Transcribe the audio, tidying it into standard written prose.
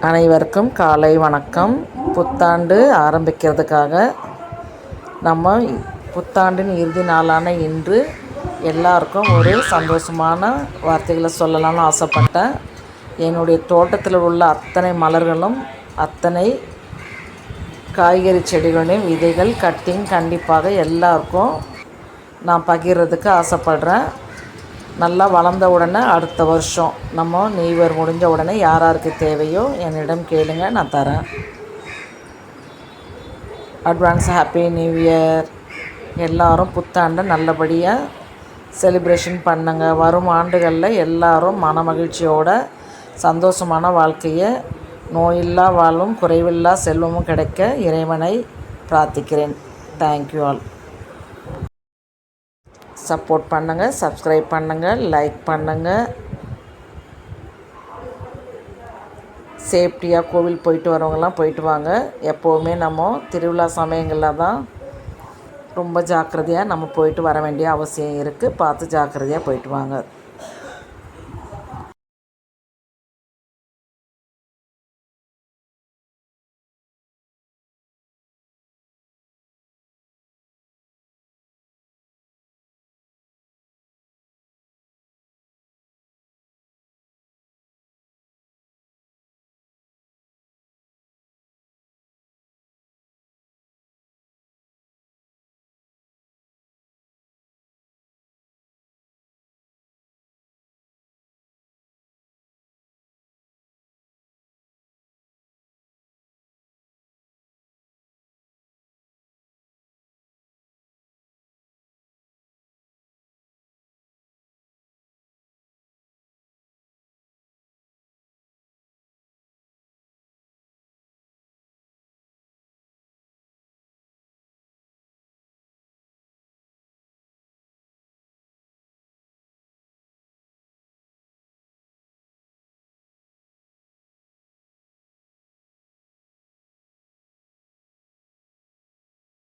அனைவருக்கும் காலை வணக்கம். புத்தாண்டு ஆரம்பிக்கிறதுக்காக நம்ம புத்தாண்டின் இறுதி நாளான இன்று எல்லாருக்கும் ஒரு சந்தோஷமான வார்த்தைகளை சொல்லலாம்னு ஆசைப்பட்டேன். என்னுடைய தோட்டத்தில் உள்ள அத்தனை மலர்களும் அத்தனை காய்கறி செடிகளின் விதைகள் கட்டிங் கண்டிப்பாக எல்லாருக்கும் நான் பகிர்றதுக்கு ஆசைப்படுறேன். நல்லா வளர்ந்த உடனே அடுத்த வருஷம் நம்ம நியூ இயர் முடிஞ்ச உடனே யாருக்கு தேவையோ என்னிடம் கேளுங்க, நான் தரேன். Advance happy new year. எல்லோரும் புத்தாண்டை நல்லபடியாக செலிப்ரேஷன் பண்ணுங்க. வரும் ஆண்டுகளில் எல்லோரும் மன மகிழ்ச்சியோட சந்தோஷமான வாழ்க்கையை, நோயில்லா வாழ்வும் குறைவில்லா செல்வமும் கிடைக்க இறைவனை பிரார்த்திக்கிறேன். Thank you all. சப்போர்ட் பண்ணுங்கள், சப்ஸ்கிரைப் பண்ணுங்கள், லைக் பண்ணுங்கள். சேஃப்டியாக கோவில் போயிட்டு வரவங்களாம் போயிட்டு வாங்க. எப்போவுமே நம்ம திருவிழா சமயங்களில் தான் ரொம்ப ஜாக்கிரதையாக நம்ம போயிட்டு வர வேண்டிய அவசியம் இருக்குது. பார்த்து ஜாக்கிரதையாக போயிட்டு வாங்க.